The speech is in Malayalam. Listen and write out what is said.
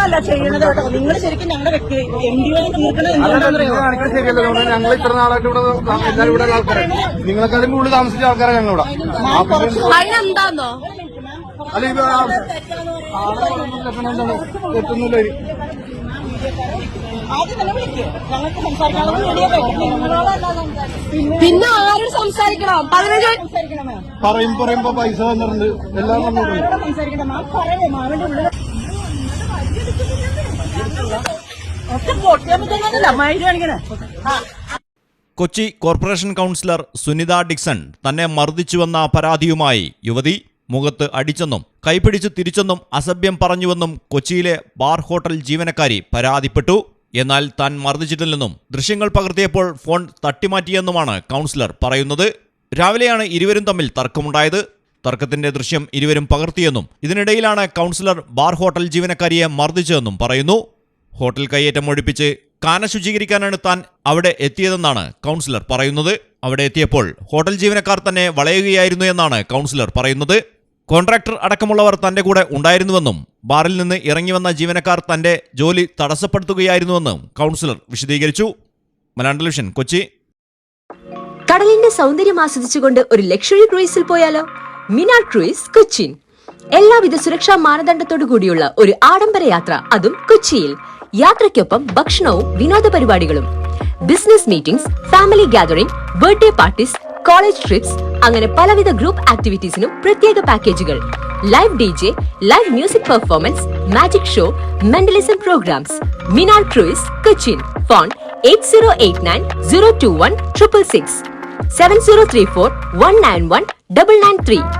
അല്ല ചെയ്യുന്നത് കേട്ടോ. നിങ്ങൾ ശരിക്കും ഞങ്ങളുടെ ശരിയല്ല. ഞങ്ങൾ ഇത്ര നാളായിട്ട് ഇവിടെ എല്ലാവരും ഇവിടെ ആൾക്കാരാണ്. നിങ്ങളെക്കാളും കൂടുതൽ താമസിച്ച ആൾക്കാരാണ് ഞങ്ങളിവിടെ. അതിനെന്താന്നോ അല്ല ഇത് തെറ്റുന്നില്ല. പിന്നെ ആരും സംസാരിക്കണം? പറയുമ്പോ പൈസ തന്നിട്ടുണ്ട്. എല്ലാം Kochi corporation councillor Sunitha Dixon തന്നെ മർദ്ദിച്ചുവെന്ന പരാതിയുമായി യുവതി മുഖത്ത് അടിച്ചെന്നും കൈപിടിച്ച് തിരിച്ചെന്നും അസഭ്യം പറഞ്ഞുവെന്നും കൊച്ചിയിലെ ബാർ ഹോട്ടൽ ജീവനക്കാരി പരാതിപ്പെട്ടു. എന്നാൽ താൻ മർദ്ദിച്ചിട്ടില്ലെന്നും ദൃശ്യങ്ങൾ പകർത്തിയപ്പോൾ ഫോൺ തട്ടിമാറ്റിയെന്നുമാണ് കൗൺസിലർ പറയുന്നത്. രാവിലെയാണ് ഇരുവരും തമ്മിൽ തർക്കമുണ്ടായത്. തർക്കത്തിന്റെ ദൃശ്യം ഇരുവരും പകർത്തിയെന്നും ഇതിനിടയിലാണ് കൗൺസിലർ ബാർ ഹോട്ടൽ ജീവനക്കാരിയെ മർദ്ദിച്ചതെന്നും പറയുന്നു. ഹോട്ടൽ കയ്യേറ്റം ഒഴിപ്പിച്ച് കാന ശുചീകരിക്കാനാണ് താൻ അവിടെ എത്തിയതെന്നാണ് കൗൺസിലർ പറയുന്നത്. അവിടെ എത്തിയപ്പോൾ ഹോട്ടൽ ജീവനക്കാർ തന്നെ വളയുകയായിരുന്നു എന്നാണ് കൗൺസിലർ പറയുന്നത്. കോൺട്രാക്ടർ അടക്കമുള്ളവർ തന്റെ കൂടെ ഉണ്ടായിരുന്നുവെന്നും ബാറിൽ നിന്ന് ഇറങ്ങിവന്ന ജീവനക്കാർ തന്റെ ജോലി തടസ്സപ്പെടുത്തുകയായിരുന്നുവെന്നും കൗൺസിലർ വിശദീകരിച്ചു. മലയാളം ടെലിവിഷൻ, കൊച്ചി. കടലിന്റെ സൗന്ദര്യം ആസ്വദിച്ചുകൊണ്ട് ഒരു ലക്ഷറി ക്രൂയിസിൽ പോയാലോ? മിനാർ ക്രൂയിസ് കൊച്ചിൻ. എല്ലാവിധ സുരക്ഷാ മാനദണ്ഡത്തോടു കൂടിയുള്ള ഒരു ആഡംബര യാത്ര, അതും കൊച്ചിയിൽ. യാത്രയ്ക്കൊപ്പം ഭക്ഷണവും വിനോദ പരിപാടികളും, business meetings, family gathering, birthday parties, college trips, അങ്ങനെ പലവിധ ഗ്രൂപ്പ് ആക്ടിവിറ്റീസിനും പ്രത്യേക പാക്കേജുകൾ. Live DJ, live music performance, magic show, mentalism programs. Minar cruise Cochin. Phone 8089 021 666 7034 191 993.